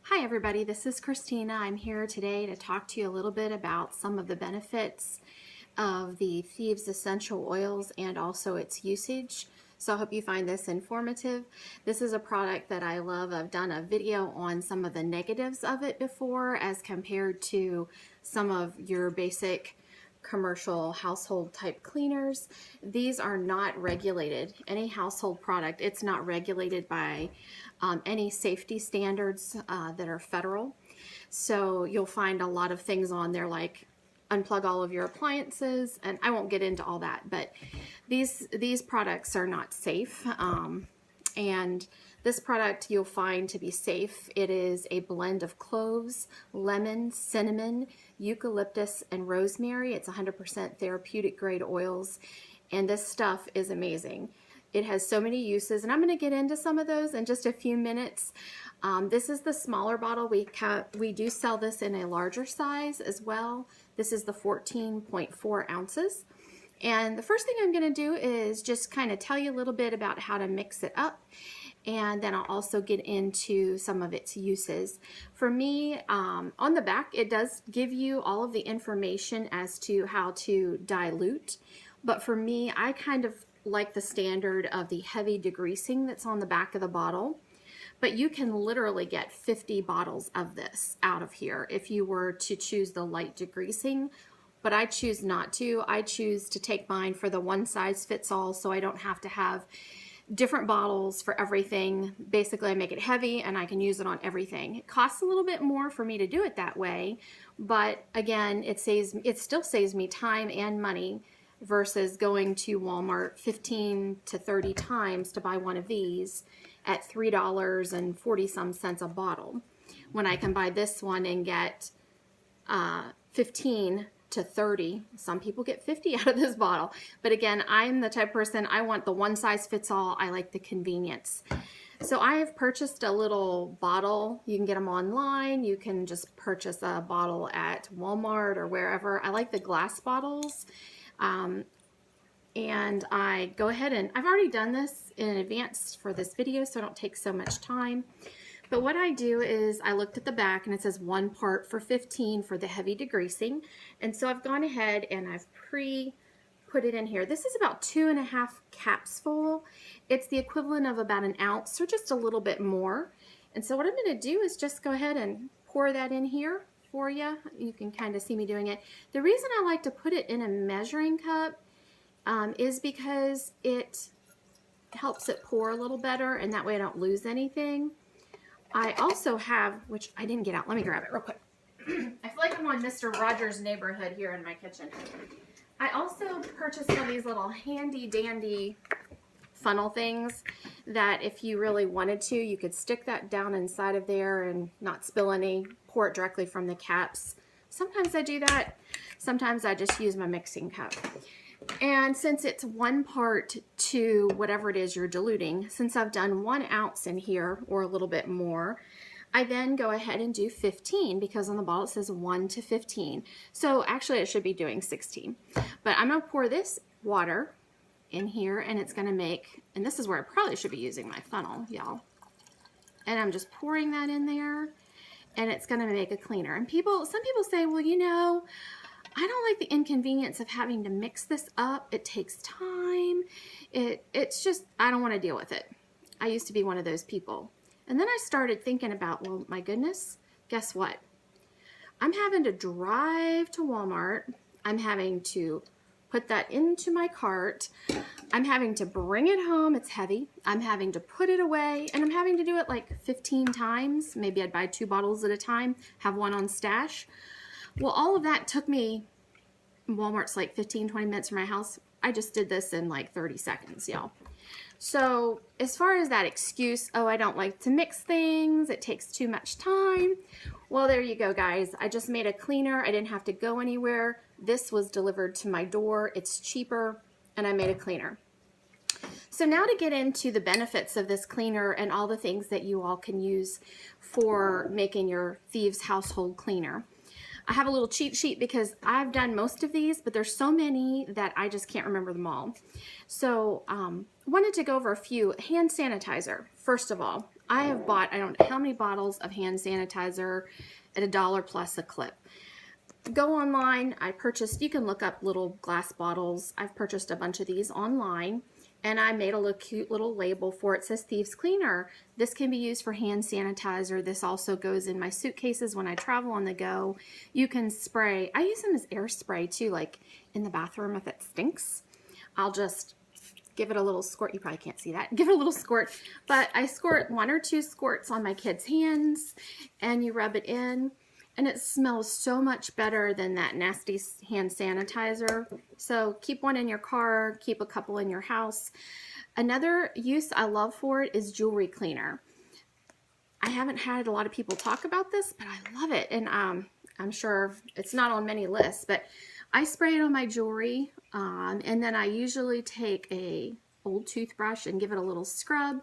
Hi everybody, this is Christina. I'm here today to talk to you a little bit about some of the benefits of the Thieves essential oils and also its usage. So I hope you find this informative. This is a product that I love. I've done a video on some of the negatives of it before as compared to some of your basic commercial household type cleaners. These are not regulated. Any household product, it's not regulated by any safety standards that are federal. So you'll find a lot of things on there like unplug all of your appliances, and I won't get into all that, but these products are not safe. And this product you'll find to be safe. It is a blend of cloves, lemon, cinnamon, eucalyptus, and rosemary. It's 100% therapeutic grade oils, and this stuff is amazing. It has so many uses, and I'm going to get into some of those in just a few minutes. This is the smaller bottle. We do sell this in a larger size as well. This is the 14.4 ounces. And the first thing I'm going to do is just kind of tell you a little bit about how to mix it up, and then I'll also get into some of its uses. For me, on the back, it does give you all of the information as to how to dilute, but for me, I kind of like the standard of the heavy degreasing that's on the back of the bottle. But you can literally get 50 bottles of this out of here if you were to choose the light degreasing. But I choose not to. I choose to take mine for the one size fits all, so I don't have to have different bottles for everything. Basically, I make it heavy and I can use it on everything. It costs a little bit more for me to do it that way, but again, it still saves me time and money versus going to Walmart 15 to 30 times to buy one of these at $3.40 a bottle, when I can buy this one and get 15 to 30. Some people get 50 out of this bottle. But again, I'm the type of person, I want the one size fits all. I like the convenience. So I have purchased a little bottle. You can get them online. You can just purchase a bottle at Walmart or wherever. I like the glass bottles. And I go ahead and I've already done this in advance for this video, so I don't take so much time. But what I do is I looked at the back and it says 1 part for 15 for the heavy degreasing. And so I've gone ahead and I've put it in here. This is about 2.5 caps full. It's the equivalent of about an ounce or just a little bit more. And so what I'm going to do is just go ahead and pour that in here for you. You can kind of see me doing it. The reason I like to put it in a measuring cup is because it helps it pour a little better, and that way I don't lose anything. I also have, which I didn't get out, let me grab it real quick. I feel like I'm on Mr. Rogers' Neighborhood here in my kitchen. I also purchased one of these little handy dandy funnel things that if you really wanted to, you could stick that down inside of there and not spill any, pour it directly from the caps. Sometimes I do that, sometimes I just use my mixing cup. And since it's 1 part to whatever it is you're diluting, since I've done 1 ounce in here or a little bit more, I then go ahead and do 15 because on the bottle it says 1 to 15. So actually I should be doing 16. But I'm going to pour this water in here and it's going to make, and this is where I probably should be using my funnel, y'all. And I'm just pouring that in there and it's going to make a cleaner. And some people say, well, you know, I don't like the inconvenience of having to mix this up. It takes time. It's just, I don't want to deal with it. I used to be one of those people. And then I started thinking about, well, my goodness, guess what? I'm having to drive to Walmart. I'm having to put that into my cart. I'm having to bring it home. It's heavy. I'm having to put it away, and I'm having to do it like 15 times. Maybe I'd buy 2 bottles at a time, have one on stash. Well, all of that took me, Walmart's like 15, 20 minutes from my house. I just did this in like 30 seconds, y'all. So as far as that excuse, oh, I don't like to mix things, it takes too much time. Well, there you go, guys. I just made a cleaner. I didn't have to go anywhere. This was delivered to my door. It's cheaper, and I made a cleaner. So now to get into the benefits of this cleaner and all the things that you all can use for making your Thieves household cleaner. I have a little cheat sheet because I've done most of these, but there's so many that I just can't remember them all. So wanted to go over a few. Hand sanitizer. First of all, I have bought, I don't know how many bottles of hand sanitizer at $1 plus a clip. Go online, I purchased, you can look up little glass bottles. I've purchased a bunch of these online, and I made a little cute little label for it. It says Thieves Cleaner. This can be used for hand sanitizer. This also goes in my suitcases when I travel on the go. You can spray, I use them as air spray too, like in the bathroom if it stinks. I'll just give it a little squirt. You probably can't see that. Give it a little squirt, but I squirt 1 or 2 squirts on my kids' hands, and you rub it in, and it smells so much better than that nasty hand sanitizer. So keep one in your car, keep a couple in your house. Another use I love for it is jewelry cleaner. I haven't had a lot of people talk about this, but I love it, and I'm sure it's not on many lists, but I spray it on my jewelry, and then I usually take a old toothbrush and give it a little scrub,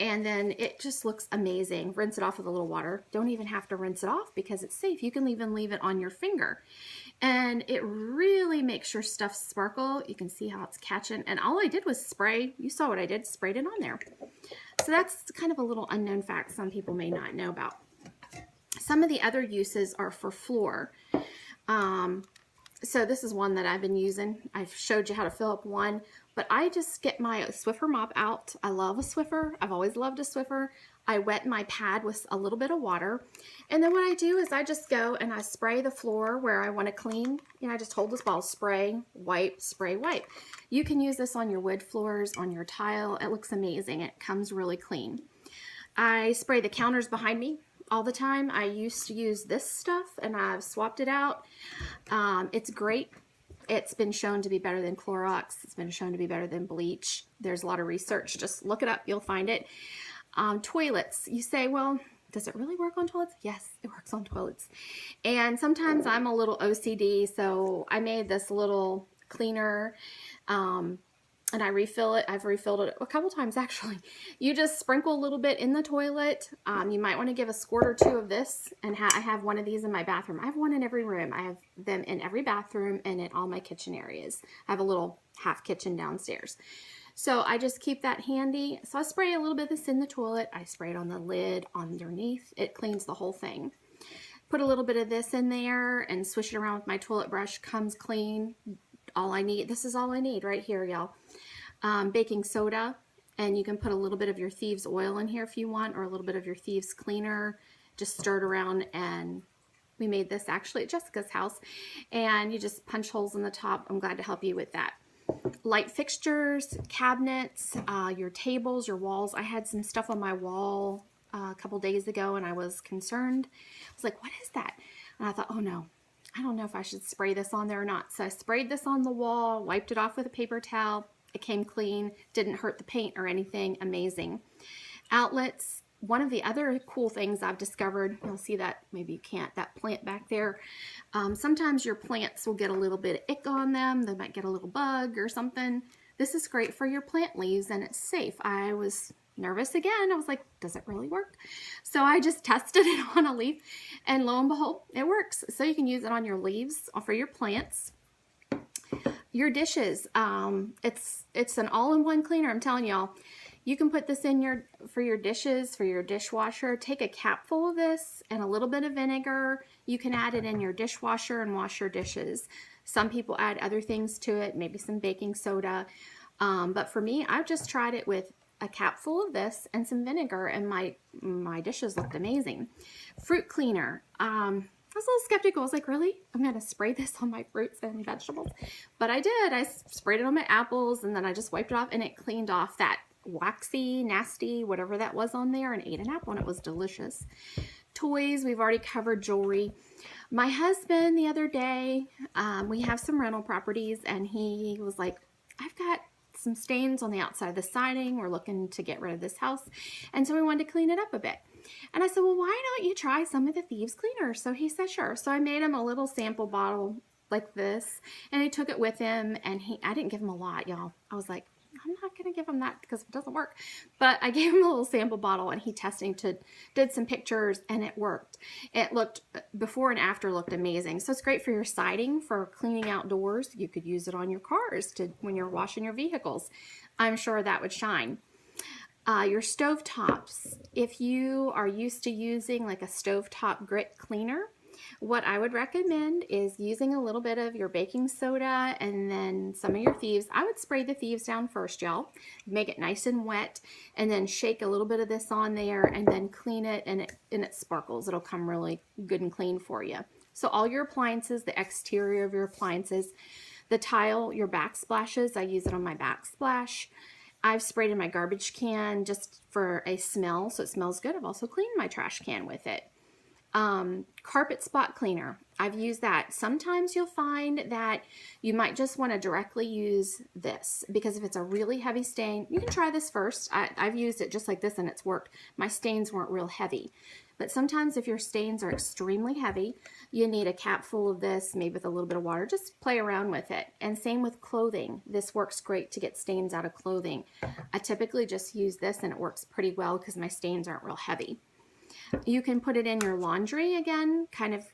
and then it just looks amazing. Rinse it off with a little water. Don't even have to rinse it off because it's safe. You can even leave it on your finger, and it really makes your stuff sparkle. You can see how it's catching, and all I did was spray. You saw what I did, sprayed it on there. So that's kind of a little unknown fact some people may not know about. Some of the other uses are for floor. So this is one that I've been using. I've showed you how to fill up one, but I just get my Swiffer mop out. I love a Swiffer. I've always loved a Swiffer. I wet my pad with a little bit of water, and then what I do is I just go and I spray the floor where I want to clean. You know, I just hold this ball, spray, wipe, spray, wipe. You can use this on your wood floors, on your tile. It looks amazing. It comes really clean. I spray the counters behind me all the time. I used to use this stuff, and I've swapped it out. It's great. It's been shown to be better than Clorox. It's been shown to be better than bleach. There's a lot of research. Just look it up. You'll find it. Toilets. You say, well, does it really work on toilets? Yes, it works on toilets. And sometimes I'm a little OCD, so I made this little cleaner, and I refill it. I've refilled it a couple times actually. You just sprinkle a little bit in the toilet. You might want to give a squirt or 2 of this, and I have one of these in my bathroom. I have one in every room. I have them in every bathroom and in all my kitchen areas. I have a little half kitchen downstairs. So I just keep that handy. So I spray a little bit of this in the toilet. I spray it on the lid, underneath. It cleans the whole thing. Put a little bit of this in there and swish it around with my toilet brush. Comes clean. All I need, this is all I need right here, y'all. Baking soda, and you can put a little bit of your Thieves oil in here if you want, or a little bit of your Thieves cleaner. Just stir it around, and we made this actually at Jessica's house, and you just punch holes in the top. I'm glad to help you with that. Light fixtures, cabinets, your tables, your walls. I had some stuff on my wall a couple days ago, and I was concerned. I was like, what is that? And I thought, oh no, I don't know if I should spray this on there or not. So I sprayed this on the wall, wiped it off with a paper towel. It came clean, didn't hurt the paint or anything. Amazing. Outlets. One of the other cool things I've discovered, you'll see that, maybe you can't, that plant back there. Sometimes your plants will get a little bit of ick on them. They might get a little bug or something. This is great for your plant leaves, and it's safe. I was nervous again. I was like, does it really work? So I just tested it on a leaf, and lo and behold, it works. So you can use it on your leaves or for your plants. Your dishes, it's an all-in-one cleaner. I'm telling y'all, you can put this in for your dishes, for your dishwasher. Take a cap full of this and a little bit of vinegar. You can add it in your dishwasher and wash your dishes. Some people add other things to it, maybe some baking soda. But for me, I've just tried it with a cap full of this and some vinegar, and my dishes looked amazing. Fruit cleaner. I was a little skeptical. I was like, really? I'm going to spray this on my fruits and vegetables? But I did. I sprayed it on my apples, and then I just wiped it off, and it cleaned off that waxy, nasty, whatever that was on there, and ate an apple, and it was delicious. Toys, we've already covered. Jewelry. My husband, the other day, we have some rental properties, and he was like, I've got some stains on the outside of the siding. We're looking to get rid of this house, and so we wanted to clean it up a bit. And I said, well, why don't you try some of the Thieves cleaner? So he said, sure. So I made him a little sample bottle like this, and he took it with him, and I didn't give him a lot, y'all. I was like, I'm not going to give him that because it doesn't work. But I gave him a little sample bottle, and he did some pictures, and it worked. It looked, before and after looked amazing. So it's great for your siding, for cleaning outdoors. You could use it on your cars when you're washing your vehicles. I'm sure that would shine. Your stove tops, if you are used to using like a stovetop grit cleaner, what I would recommend is using a little bit of your baking soda and then some of your Thieves. I would spray the Thieves down first, y'all. Make it nice and wet, and then shake a little bit of this on there, and then clean it, and it sparkles. It'll come really good and clean for you. So all your appliances, the exterior of your appliances, the tile, your backsplashes, I use it on my backsplash. I've sprayed in my garbage can just for a smell, so it smells good. I've also cleaned my trash can with it. Carpet spot cleaner. I've used that. Sometimes you'll find that you might just want to directly use this, because if it's a really heavy stain, you can try this first. I've used it just like this and it's worked. My stains weren't real heavy. But sometimes if your stains are extremely heavy, you need a cap full of this, maybe with a little bit of water. Just play around with it. And same with clothing. This works great to get stains out of clothing. I typically just use this and it works pretty well because my stains aren't real heavy. You can put it in your laundry again, kind of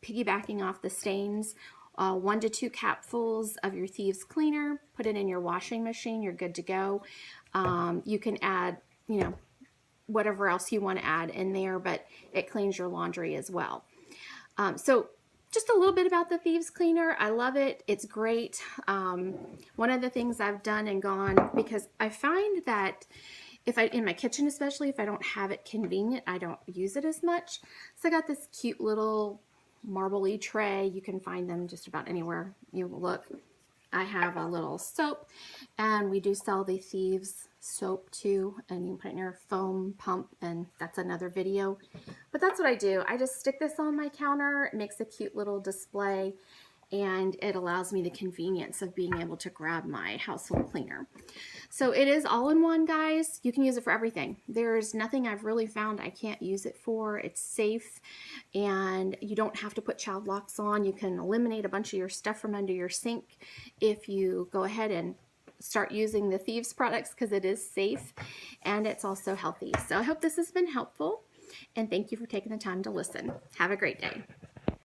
piggybacking off the stains. 1 to 2 capfuls of your Thieves cleaner, put it in your washing machine, you're good to go. You can add, whatever else you want to add in there, but it cleans your laundry as well. So just a little bit about the Thieves cleaner. I love it. It's great. One of the things I've done and gone, because I find that in my kitchen especially, if I don't have it convenient, I don't use it as much. So I got this cute little marble-y tray. You can find them just about anywhere you look. I have a little soap, and we do sell the Thieves soap too, and you can put it in your foam pump, and that's another video. But that's what I do. I just stick this on my counter. It makes a cute little display, and it allows me the convenience of being able to grab my household cleaner. So it is all in one, guys. You can use it for everything. There's nothing I've really found I can't use it for. It's safe, and you don't have to put child locks on. You can eliminate a bunch of your stuff from under your sink if you go ahead and start using the Thieves products, because it is safe and it's also healthy. So I hope this has been helpful, and thank you for taking the time to listen. Have a great day.